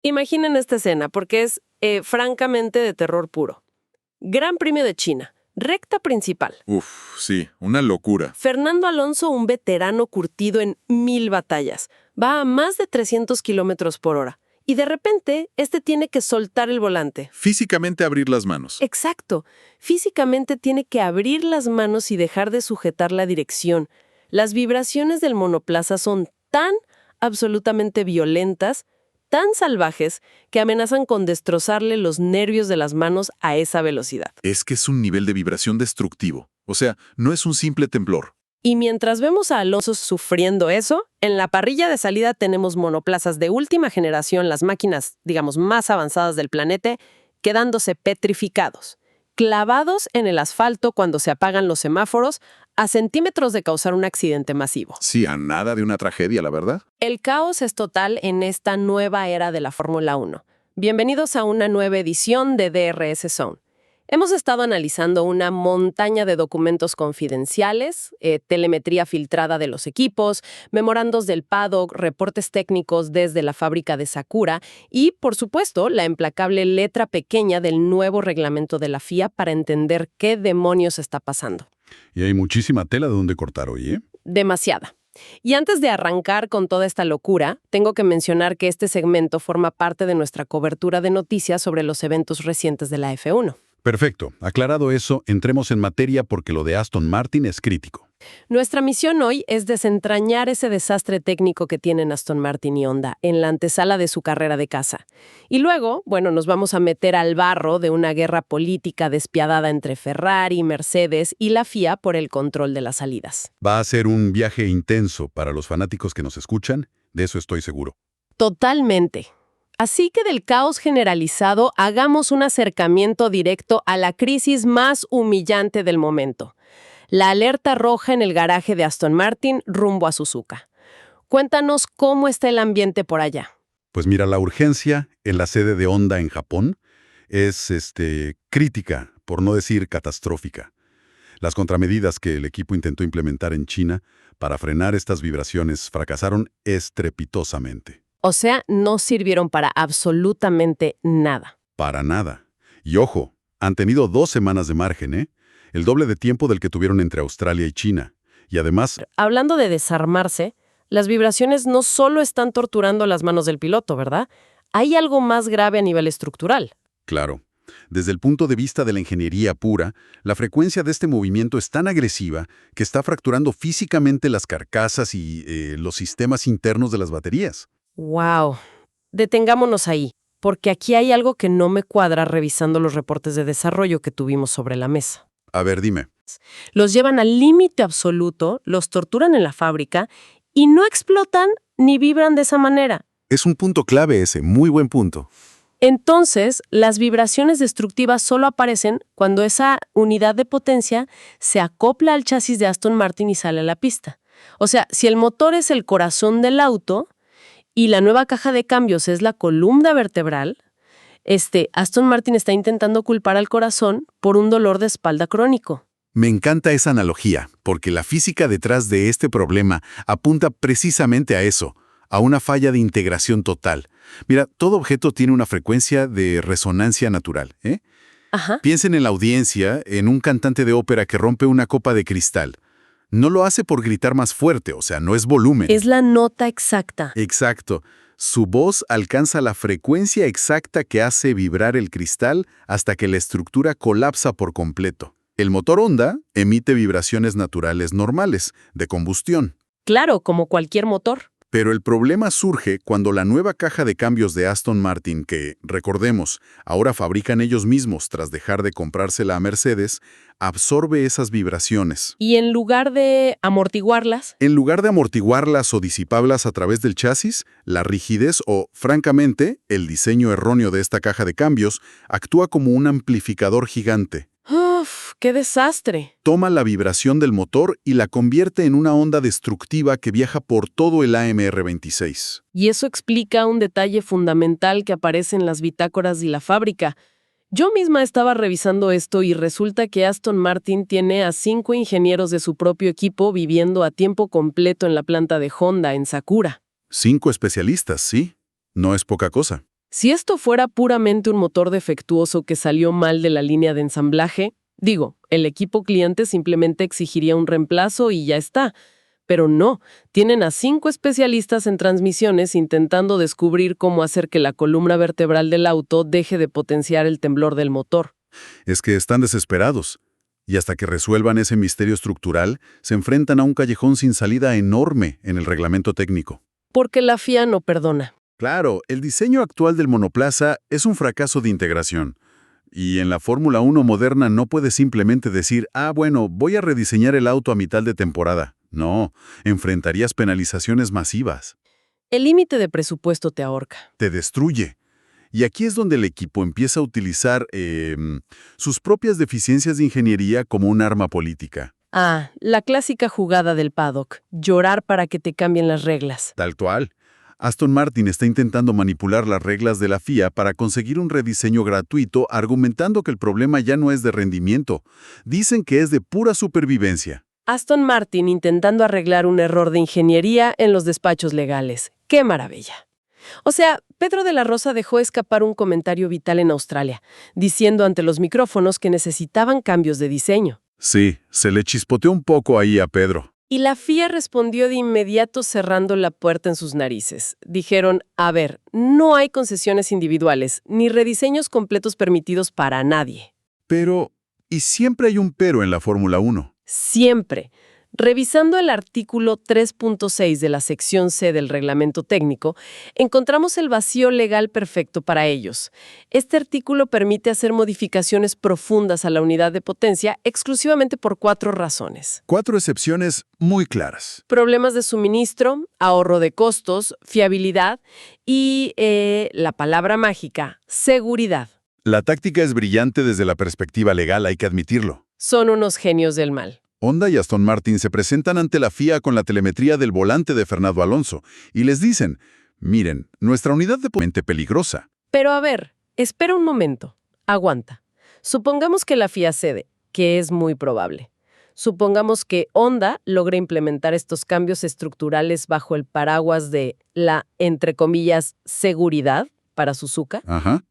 Imaginen esta escena, porque es francamente de terror puro. Gran Premio de China, recta principal. Uf, sí, una locura. Fernando Alonso, un veterano curtido en 1000 batallas, va a más de 300 kilómetros por hora. Y de repente, tiene que soltar el volante. Físicamente abrir las manos. Exacto. Físicamente tiene que abrir las manos y dejar de sujetar la dirección. Las vibraciones del monoplaza son tan absolutamente violentas, tan salvajes, que amenazan con destrozarle los nervios de las manos a esa velocidad. Es que es un nivel de vibración destructivo. O sea, no es un simple temblor. Y mientras vemos a Alonso sufriendo eso, en la parrilla de salida tenemos monoplazas de última generación, las máquinas, digamos, más avanzadas del planeta, quedándose petrificados, clavados en el asfalto cuando se apagan los semáforos, a centímetros de causar un accidente masivo. Sí, a nada de una tragedia, la verdad. El caos es total en esta nueva era de la Fórmula 1. Bienvenidos a una nueva edición de DRS Zone. Hemos estado analizando una montaña de documentos confidenciales, telemetría filtrada de los equipos, memorandos del paddock, reportes técnicos desde la fábrica de Sakura y, por supuesto, la implacable letra pequeña del nuevo reglamento de la FIA para entender qué demonios está pasando. Y hay muchísima tela de donde cortar hoy, ¿eh? Demasiada. Y antes de arrancar con toda esta locura, tengo que mencionar que este segmento forma parte de nuestra cobertura de noticias sobre los eventos recientes de la F1. Perfecto. Aclarado eso, entremos en materia porque lo de Aston Martin es crítico. Nuestra misión hoy es desentrañar ese desastre técnico que tienen Aston Martin y Honda en la antesala de su carrera de caza. Y luego, nos vamos a meter al barro de una guerra política despiadada entre Ferrari, Mercedes y la FIA por el control de las salidas. Va a ser un viaje intenso para los fanáticos que nos escuchan, de eso estoy seguro. Totalmente. Así que del caos generalizado, hagamos un acercamiento directo a la crisis más humillante del momento. La alerta roja en el garaje de Aston Martin rumbo a Suzuka. Cuéntanos cómo está el ambiente por allá. Pues mira, la urgencia en la sede de Honda en Japón es crítica, por no decir catastrófica. Las contramedidas que el equipo intentó implementar en China para frenar estas vibraciones fracasaron estrepitosamente. O sea, no sirvieron para absolutamente nada. Para nada. Y ojo, han tenido 2 semanas de margen, ¿eh? El doble de tiempo del que tuvieron entre Australia y China. Y además... Hablando de desarmarse, las vibraciones no solo están torturando las manos del piloto, ¿verdad? Hay algo más grave a nivel estructural. Claro. Desde el punto de vista de la ingeniería pura, la frecuencia de este movimiento es tan agresiva que está fracturando físicamente las carcasas y los sistemas internos de las baterías. ¡Wow! Detengámonos ahí, porque aquí hay algo que no me cuadra revisando los reportes de desarrollo que tuvimos sobre la mesa. A ver, dime. Los llevan al límite absoluto, los torturan en la fábrica y no explotan ni vibran de esa manera. Es un punto clave ese, muy buen punto. Entonces, las vibraciones destructivas solo aparecen cuando esa unidad de potencia se acopla al chasis de Aston Martin y sale a la pista. O sea, si el motor es el corazón del auto y la nueva caja de cambios es la columna vertebral, Aston Martin está intentando culpar al corazón por un dolor de espalda crónico. Me encanta esa analogía, porque la física detrás de este problema apunta precisamente a eso, a una falla de integración total. Mira, todo objeto tiene una frecuencia de resonancia natural, ¿eh? Ajá. Piensen en la audiencia, en un cantante de ópera que rompe una copa de cristal. No lo hace por gritar más fuerte, o sea, no es volumen. Es la nota exacta. Exacto. Su voz alcanza la frecuencia exacta que hace vibrar el cristal hasta que la estructura colapsa por completo. El motor Honda emite vibraciones naturales normales, de combustión. Claro, como cualquier motor. Pero el problema surge cuando la nueva caja de cambios de Aston Martin, que, recordemos, ahora fabrican ellos mismos tras dejar de comprársela a Mercedes, absorbe esas vibraciones. Y en lugar de amortiguarlas, En lugar de amortiguarlas o disiparlas a través del chasis, la rigidez o, francamente, el diseño erróneo de esta caja de cambios actúa como un amplificador gigante. ¡uf! ¡Qué desastre! Toma la vibración del motor y la convierte en una onda destructiva que viaja por todo el AMR26. Y eso explica un detalle fundamental que aparece en las bitácoras de la fábrica. Yo misma estaba revisando esto y resulta que Aston Martin tiene a 5 ingenieros de su propio equipo viviendo a tiempo completo en la planta de Honda en Sakura. 5 especialistas, sí. No es poca cosa. Si esto fuera puramente un motor defectuoso que salió mal de la línea de ensamblaje, el equipo cliente simplemente exigiría un reemplazo y ya está. Pero no, tienen a 5 especialistas en transmisiones intentando descubrir cómo hacer que la columna vertebral del auto deje de potenciar el temblor del motor. Es que están desesperados. Y hasta que resuelvan ese misterio estructural, se enfrentan a un callejón sin salida enorme en el reglamento técnico. Porque la FIA no perdona. Claro, el diseño actual del monoplaza es un fracaso de integración. Y en la Fórmula 1 moderna no puedes simplemente decir, bueno, voy a rediseñar el auto a mitad de temporada. No, enfrentarías penalizaciones masivas. El límite de presupuesto te ahorca. Te destruye. Y aquí es donde el equipo empieza a utilizar sus propias deficiencias de ingeniería como un arma política. La clásica jugada del paddock, llorar para que te cambien las reglas. Tal cual. Aston Martin está intentando manipular las reglas de la FIA para conseguir un rediseño gratuito, argumentando que el problema ya no es de rendimiento. Dicen que es de pura supervivencia. Aston Martin intentando arreglar un error de ingeniería en los despachos legales. ¡Qué maravilla! O sea, Pedro de la Rosa dejó escapar un comentario vital en Australia, diciendo ante los micrófonos que necesitaban cambios de diseño. Sí, se le chispoteó un poco ahí a Pedro. Y la FIA respondió de inmediato cerrando la puerta en sus narices. Dijeron, no hay concesiones individuales, ni rediseños completos permitidos para nadie. Pero, y siempre hay un pero en la Fórmula 1. Siempre. Revisando el artículo 3.6 de la sección C del reglamento técnico, encontramos el vacío legal perfecto para ellos. Este artículo permite hacer modificaciones profundas a la unidad de potencia exclusivamente por 4 razones. 4 excepciones muy claras. Problemas de suministro, ahorro de costos, fiabilidad y, la palabra mágica, seguridad. La táctica es brillante desde la perspectiva legal, hay que admitirlo. Son unos genios del mal. Honda y Aston Martin se presentan ante la FIA con la telemetría del volante de Fernando Alonso y les dicen, miren, nuestra unidad de potencia es peligrosa. Pero espera un momento, aguanta. Supongamos que la FIA cede, que es muy probable. Supongamos que Honda logra implementar estos cambios estructurales bajo el paraguas de la, entre comillas, seguridad para Suzuka.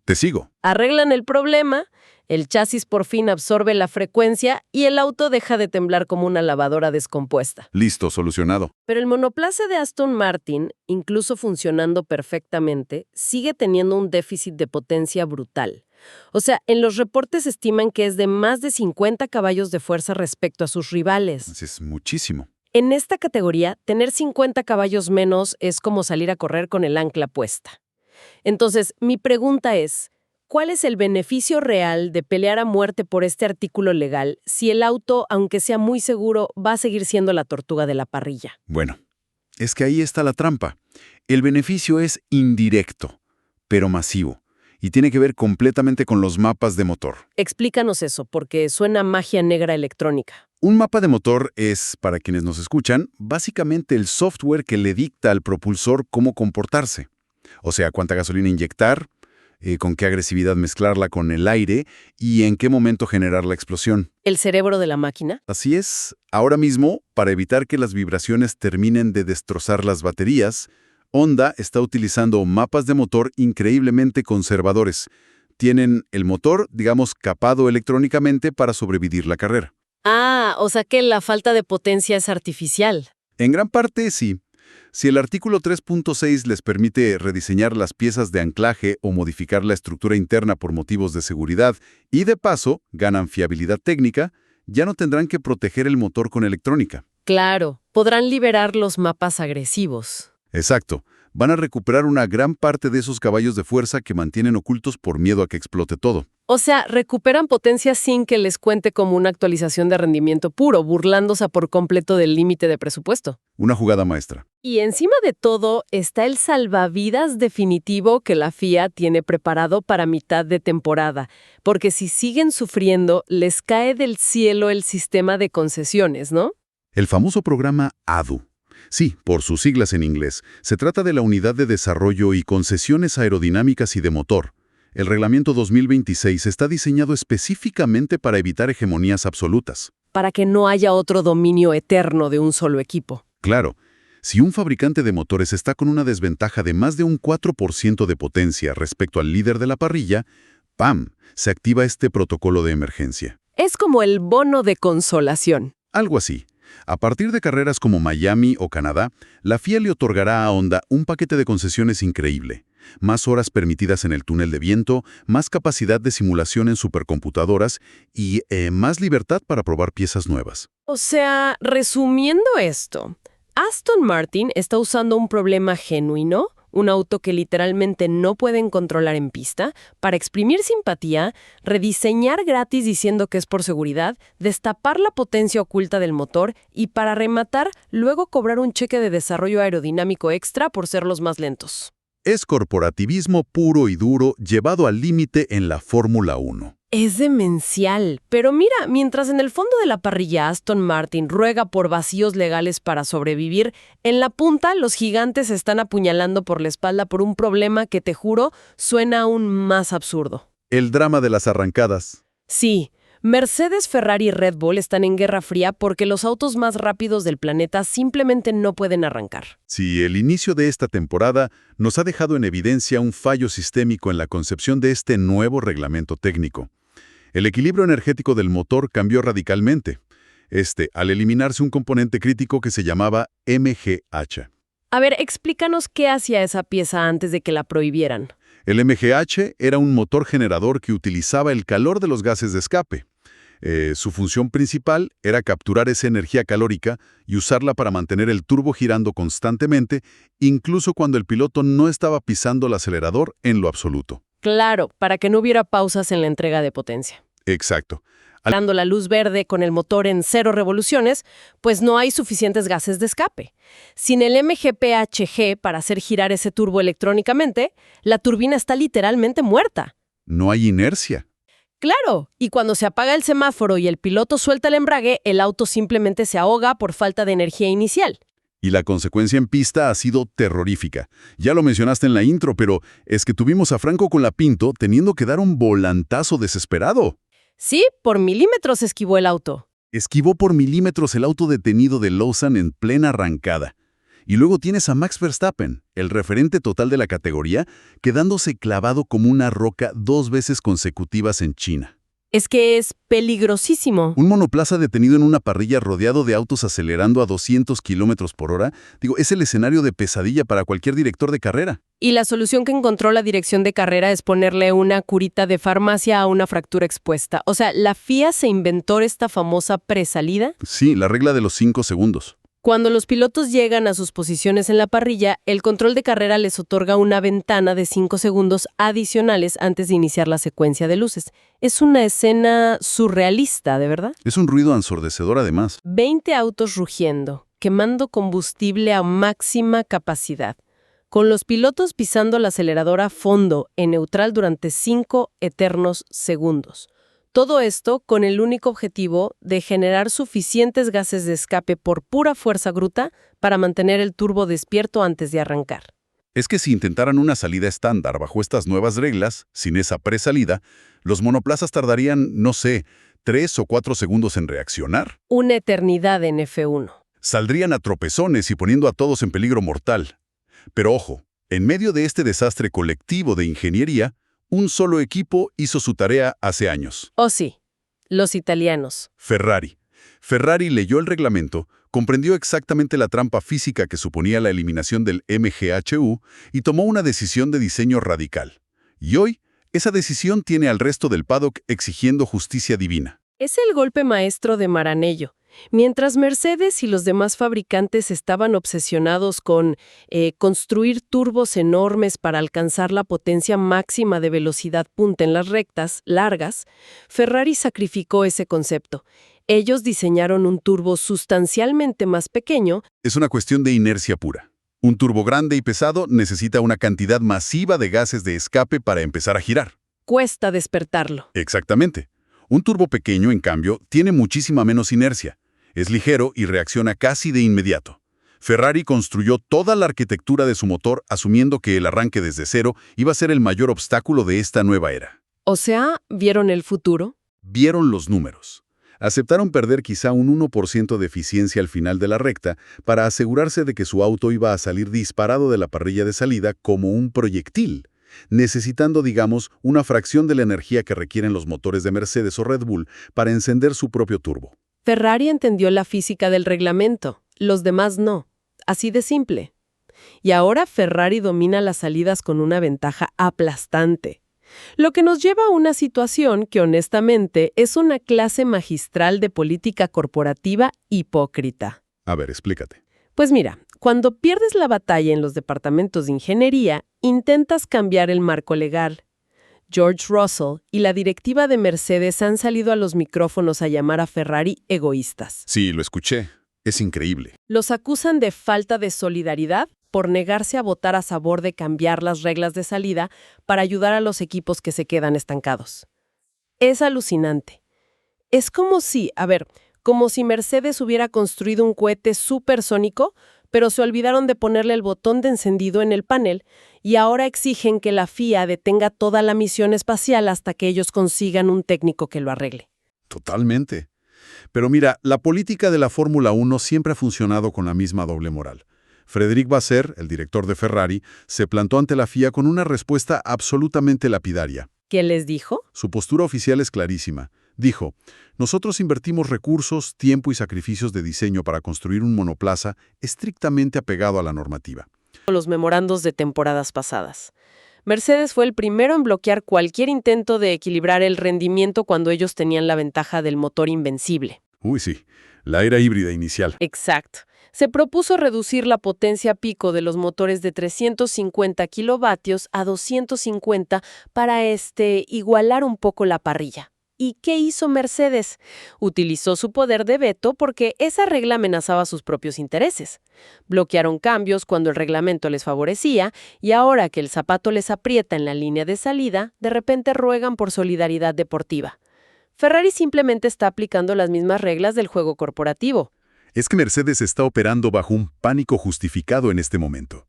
Te sigo. Arreglan el problema, el chasis por fin absorbe la frecuencia y el auto deja de temblar como una lavadora descompuesta. Listo, solucionado. Pero el monoplaza de Aston Martin, incluso funcionando perfectamente, sigue teniendo un déficit de potencia brutal. O sea, en los reportes estiman que es de más de 50 caballos de fuerza respecto a sus rivales. Es muchísimo. En esta categoría, tener 50 caballos menos es como salir a correr con el ancla puesta. Entonces, mi pregunta es, ¿cuál es el beneficio real de pelear a muerte por este artículo legal si el auto, aunque sea muy seguro, va a seguir siendo la tortuga de la parrilla? Bueno, es que ahí está la trampa. El beneficio es indirecto, pero masivo, y tiene que ver completamente con los mapas de motor. Explícanos eso, porque suena magia negra electrónica. Un mapa de motor es, para quienes nos escuchan, básicamente el software que le dicta al propulsor cómo comportarse. O sea, cuánta gasolina inyectar, con qué agresividad mezclarla con el aire y en qué momento generar la explosión. ¿El cerebro de la máquina? Así es. Ahora mismo, para evitar que las vibraciones terminen de destrozar las baterías, Honda está utilizando mapas de motor increíblemente conservadores. Tienen el motor, digamos, capado electrónicamente para sobrevivir la carrera. O sea que la falta de potencia es artificial. En gran parte, sí. Si el artículo 3.6 les permite rediseñar las piezas de anclaje o modificar la estructura interna por motivos de seguridad y de paso ganan fiabilidad técnica, ya no tendrán que proteger el motor con electrónica. Claro, podrán liberar los mapas agresivos. Exacto. Van a recuperar una gran parte de esos caballos de fuerza que mantienen ocultos por miedo a que explote todo. O sea, recuperan potencia sin que les cuente como una actualización de rendimiento puro, burlándose por completo del límite de presupuesto. Una jugada maestra. Y encima de todo está el salvavidas definitivo que la FIA tiene preparado para mitad de temporada, porque si siguen sufriendo, les cae del cielo el sistema de concesiones, ¿no? El famoso programa ADU. Sí, por sus siglas en inglés. Se trata de la Unidad de Desarrollo y Concesiones Aerodinámicas y de Motor. El reglamento 2026 está diseñado específicamente para evitar hegemonías absolutas. Para que no haya otro dominio eterno de un solo equipo. Claro. Si un fabricante de motores está con una desventaja de más de un 4% de potencia respecto al líder de la parrilla, ¡pam!, se activa este protocolo de emergencia. Es como el bono de consolación. Algo así. A partir de carreras como Miami o Canadá, la FIA le otorgará a Honda un paquete de concesiones increíble. Más horas permitidas en el túnel de viento, más capacidad de simulación en supercomputadoras y más libertad para probar piezas nuevas. O sea, resumiendo esto, Aston Martin está usando un problema genuino, un auto que literalmente no pueden controlar en pista, para exprimir simpatía, rediseñar gratis diciendo que es por seguridad, destapar la potencia oculta del motor y, para rematar, luego cobrar un cheque de desarrollo aerodinámico extra por ser los más lentos. Es corporativismo puro y duro llevado al límite en la Fórmula 1. Es demencial, pero mira, mientras en el fondo de la parrilla Aston Martin ruega por vacíos legales para sobrevivir, en la punta los gigantes se están apuñalando por la espalda por un problema que, te juro, suena aún más absurdo. El drama de las arrancadas. Sí, Mercedes, Ferrari y Red Bull están en guerra fría porque los autos más rápidos del planeta simplemente no pueden arrancar. Sí, el inicio de esta temporada nos ha dejado en evidencia un fallo sistémico en la concepción de este nuevo reglamento técnico. El equilibrio energético del motor cambió radicalmente, al eliminarse un componente crítico que se llamaba MGH. A ver, explícanos qué hacía esa pieza antes de que la prohibieran. El MGH era un motor generador que utilizaba el calor de los gases de escape. Su función principal era capturar esa energía calórica y usarla para mantener el turbo girando constantemente, incluso cuando el piloto no estaba pisando el acelerador en lo absoluto. Claro, para que no hubiera pausas en la entrega de potencia. Exacto. Dando la luz verde con el motor en 0 revoluciones, pues no hay suficientes gases de escape. Sin el MGPHG para hacer girar ese turbo electrónicamente, la turbina está literalmente muerta. No hay inercia. Claro, y cuando se apaga el semáforo y el piloto suelta el embrague, el auto simplemente se ahoga por falta de energía inicial. Y la consecuencia en pista ha sido terrorífica. Ya lo mencionaste en la intro, pero es que tuvimos a Franco Colapinto teniendo que dar un volantazo desesperado. Sí, por milímetros esquivó el auto. Esquivó por milímetros el auto detenido de Lawson en plena arrancada. Y luego tienes a Max Verstappen, el referente total de la categoría, quedándose clavado como una roca 2 veces consecutivas en China. Es que es peligrosísimo. Un monoplaza detenido en una parrilla rodeado de autos acelerando a 200 kilómetros por hora, es el escenario de pesadilla para cualquier director de carrera. Y la solución que encontró la dirección de carrera es ponerle una curita de farmacia a una fractura expuesta. O sea, la FIA se inventó esta famosa presalida. Sí, la regla de los 5 segundos. Cuando los pilotos llegan a sus posiciones en la parrilla, el control de carrera les otorga una ventana de 5 segundos adicionales antes de iniciar la secuencia de luces. Es una escena surrealista, ¿de verdad? Es un ruido ensordecedor además. 20 autos rugiendo, quemando combustible a máxima capacidad, con los pilotos pisando el acelerador a fondo en neutral durante 5 eternos segundos. Todo esto con el único objetivo de generar suficientes gases de escape por pura fuerza bruta para mantener el turbo despierto antes de arrancar. Es que si intentaran una salida estándar bajo estas nuevas reglas, sin esa presalida, los monoplazas tardarían, 3 o 4 segundos en reaccionar. Una eternidad en F1. Saldrían a tropezones y poniendo a todos en peligro mortal. Pero ojo, en medio de este desastre colectivo de ingeniería, un solo equipo hizo su tarea hace años. Oh sí, los italianos. Ferrari. Ferrari leyó el reglamento, comprendió exactamente la trampa física que suponía la eliminación del MGHU y tomó una decisión de diseño radical. Y hoy, esa decisión tiene al resto del paddock exigiendo justicia divina. Es el golpe maestro de Maranello. Mientras Mercedes y los demás fabricantes estaban obsesionados con construir turbos enormes para alcanzar la potencia máxima de velocidad punta en las rectas largas, Ferrari sacrificó ese concepto. Ellos diseñaron un turbo sustancialmente más pequeño. Es una cuestión de inercia pura. Un turbo grande y pesado necesita una cantidad masiva de gases de escape para empezar a girar. Cuesta despertarlo. Exactamente. Un turbo pequeño, en cambio, tiene muchísima menos inercia. Es ligero y reacciona casi de inmediato. Ferrari construyó toda la arquitectura de su motor asumiendo que el arranque desde cero iba a ser el mayor obstáculo de esta nueva era. O sea, ¿vieron el futuro? Vieron los números. Aceptaron perder quizá un 1% de eficiencia al final de la recta para asegurarse de que su auto iba a salir disparado de la parrilla de salida como un proyectil, necesitando, digamos, una fracción de la energía que requieren los motores de Mercedes o Red Bull para encender su propio turbo. Ferrari entendió la física del reglamento, los demás no. Así de simple. Y ahora Ferrari domina las salidas con una ventaja aplastante. Lo que nos lleva a una situación que honestamente es una clase magistral de política corporativa hipócrita. A ver, explícate. Pues mira, cuando pierdes la batalla en los departamentos de ingeniería, intentas cambiar el marco legal. George Russell y la directiva de Mercedes han salido a los micrófonos a llamar a Ferrari egoístas. Sí, lo escuché. Es increíble. Los acusan de falta de solidaridad por negarse a votar a favor de cambiar las reglas de salida para ayudar a los equipos que se quedan estancados. Es alucinante. Es como si Mercedes hubiera construido un cohete supersónico, pero se olvidaron de ponerle el botón de encendido en el panel y ahora exigen que la FIA detenga toda la misión espacial hasta que ellos consigan un técnico que lo arregle. Totalmente. Pero mira, la política de la Fórmula 1 siempre ha funcionado con la misma doble moral. Frédéric Vasseur, el director de Ferrari, se plantó ante la FIA con una respuesta absolutamente lapidaria. ¿Qué les dijo? Su postura oficial es clarísima. Dijo, nosotros invertimos recursos, tiempo y sacrificios de diseño para construir un monoplaza estrictamente apegado a la normativa. Los memorandos de temporadas pasadas. Mercedes fue el primero en bloquear cualquier intento de equilibrar el rendimiento cuando ellos tenían la ventaja del motor invencible. Uy, sí, la era híbrida inicial. Exacto. Se propuso reducir la potencia pico de los motores de 350 kilovatios a 250 para igualar un poco la parrilla. ¿Y qué hizo Mercedes? Utilizó su poder de veto porque esa regla amenazaba sus propios intereses. Bloquearon cambios cuando el reglamento les favorecía y ahora que el zapato les aprieta en la línea de salida, de repente ruegan por solidaridad deportiva. Ferrari simplemente está aplicando las mismas reglas del juego corporativo. Es que Mercedes está operando bajo un pánico justificado en este momento.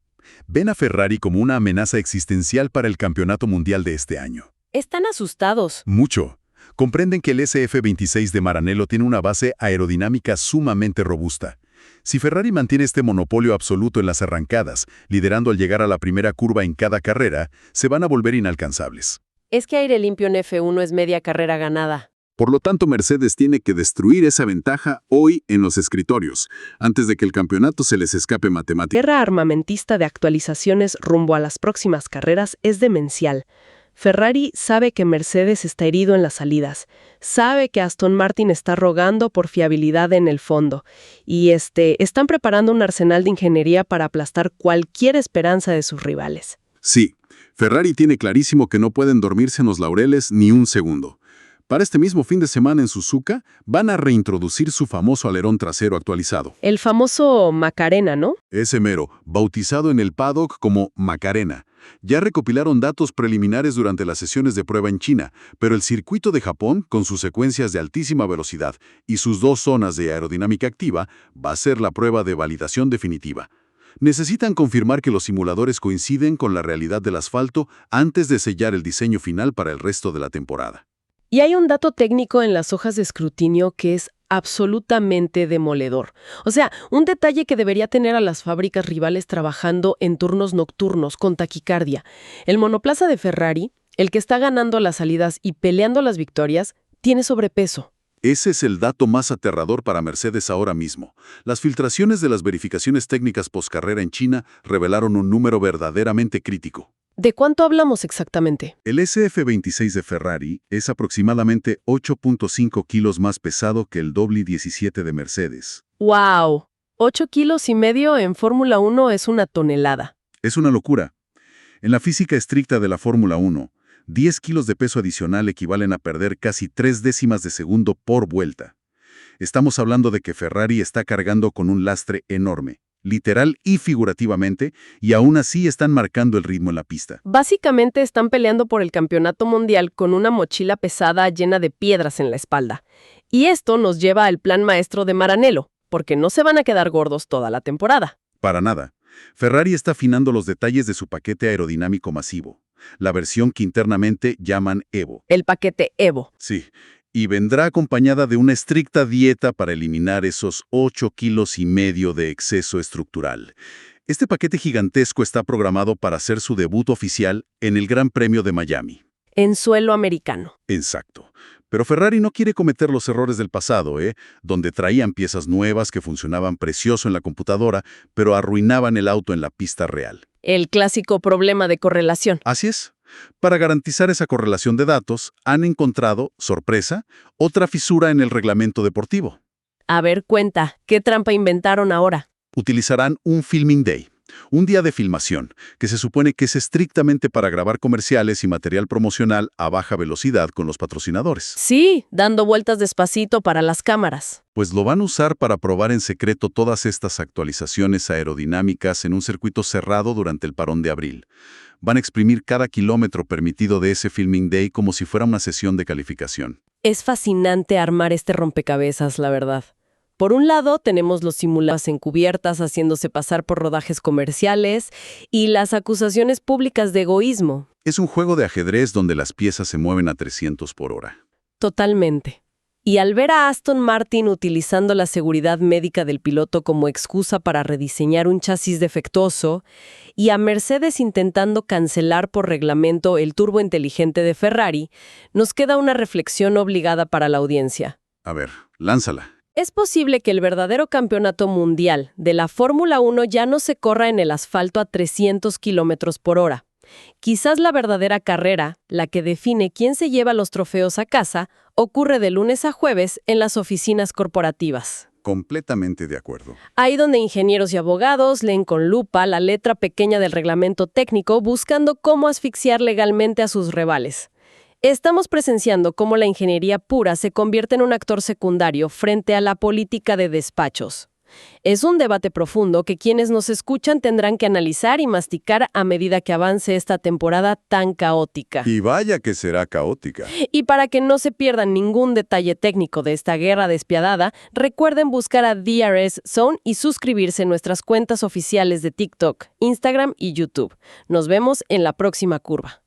Ven a Ferrari como una amenaza existencial para el campeonato mundial de este año. Están asustados. Mucho. Comprenden que el SF26 de Maranello tiene una base aerodinámica sumamente robusta. Si Ferrari mantiene este monopolio absoluto en las arrancadas, liderando al llegar a la primera curva en cada carrera, se van a volver inalcanzables. Es que aire limpio en F1 es media carrera ganada. Por lo tanto, Mercedes tiene que destruir esa ventaja hoy en los escritorios, antes de que el campeonato se les escape matemáticamente. La guerra armamentista de actualizaciones rumbo a las próximas carreras es demencial. Ferrari sabe que Mercedes está herido en las salidas, sabe que Aston Martin está rogando por fiabilidad en el fondo, y están preparando un arsenal de ingeniería para aplastar cualquier esperanza de sus rivales. Sí, Ferrari tiene clarísimo que no pueden dormirse en los laureles ni un segundo. Para este mismo fin de semana en Suzuka, van a reintroducir su famoso alerón trasero actualizado. El famoso Macarena, ¿no? Ese mero, bautizado en el paddock como Macarena. Ya recopilaron datos preliminares durante las sesiones de prueba en China, pero el circuito de Japón, con sus secuencias de altísima velocidad y sus 2 zonas de aerodinámica activa, va a ser la prueba de validación definitiva. Necesitan confirmar que los simuladores coinciden con la realidad del asfalto antes de sellar el diseño final para el resto de la temporada. Y hay un dato técnico en las hojas de escrutinio que es absolutamente demoledor. O sea, un detalle que debería tener a las fábricas rivales trabajando en turnos nocturnos con taquicardia. El monoplaza de Ferrari, el que está ganando las salidas y peleando las victorias, tiene sobrepeso. Ese es el dato más aterrador para Mercedes ahora mismo. Las filtraciones de las verificaciones técnicas postcarrera en China revelaron un número verdaderamente crítico. ¿De cuánto hablamos exactamente? El SF26 de Ferrari es aproximadamente 8.5 kilos más pesado que el W17 de Mercedes. ¡Wow! 8,5 kilos en Fórmula 1 es una tonelada. Es una locura. En la física estricta de la Fórmula 1, 10 kilos de peso adicional equivalen a perder casi 3 décimas de segundo por vuelta. Estamos hablando de que Ferrari está cargando con un lastre enorme, literal y figurativamente, y aún así están marcando el ritmo en la pista. Básicamente están peleando por el campeonato mundial con una mochila pesada llena de piedras en la espalda. Y esto nos lleva al plan maestro de Maranello, porque no se van a quedar gordos toda la temporada. Para nada. Ferrari está afinando los detalles de su paquete aerodinámico masivo, la versión que internamente llaman Evo. El paquete Evo. Sí, Y vendrá acompañada de una estricta dieta para eliminar esos 8,5 kilos de exceso estructural. Este paquete gigantesco está programado para hacer su debut oficial en el Gran Premio de Miami. En suelo americano. Exacto. Pero Ferrari no quiere cometer los errores del pasado, donde traían piezas nuevas que funcionaban precioso en la computadora, pero arruinaban el auto en la pista real. El clásico problema de correlación. Así es. Para garantizar esa correlación de datos, han encontrado, sorpresa, otra fisura en el reglamento deportivo. A ver, cuenta, ¿qué trampa inventaron ahora? Utilizarán un Filming Day, un día de filmación, que se supone que es estrictamente para grabar comerciales y material promocional a baja velocidad con los patrocinadores. Sí, dando vueltas despacito para las cámaras. Pues lo van a usar para probar en secreto todas estas actualizaciones aerodinámicas en un circuito cerrado durante el parón de abril. Van a exprimir cada kilómetro permitido de ese Filming Day como si fuera una sesión de calificación. Es fascinante armar este rompecabezas, la verdad. Por un lado, tenemos los simulados encubiertas haciéndose pasar por rodajes comerciales y las acusaciones públicas de egoísmo. Es un juego de ajedrez donde las piezas se mueven a 300 por hora. Totalmente. Y al ver a Aston Martin utilizando la seguridad médica del piloto como excusa para rediseñar un chasis defectuoso, y a Mercedes intentando cancelar por reglamento el turbo inteligente de Ferrari, nos queda una reflexión obligada para la audiencia. A ver, lánzala. Es posible que el verdadero campeonato mundial de la Fórmula 1 ya no se corra en el asfalto a 300 kilómetros por hora. Quizás la verdadera carrera, la que define quién se lleva los trofeos a casa, ocurre de lunes a jueves en las oficinas corporativas. Completamente de acuerdo. Ahí donde ingenieros y abogados leen con lupa la letra pequeña del reglamento técnico buscando cómo asfixiar legalmente a sus rivales. Estamos presenciando cómo la ingeniería pura se convierte en un actor secundario frente a la política de despachos. Es un debate profundo que quienes nos escuchan tendrán que analizar y masticar a medida que avance esta temporada tan caótica. Y vaya que será caótica. Y para que no se pierdan ningún detalle técnico de esta guerra despiadada, recuerden buscar a DRS Zone y suscribirse en nuestras cuentas oficiales de TikTok, Instagram y YouTube. Nos vemos en la próxima curva.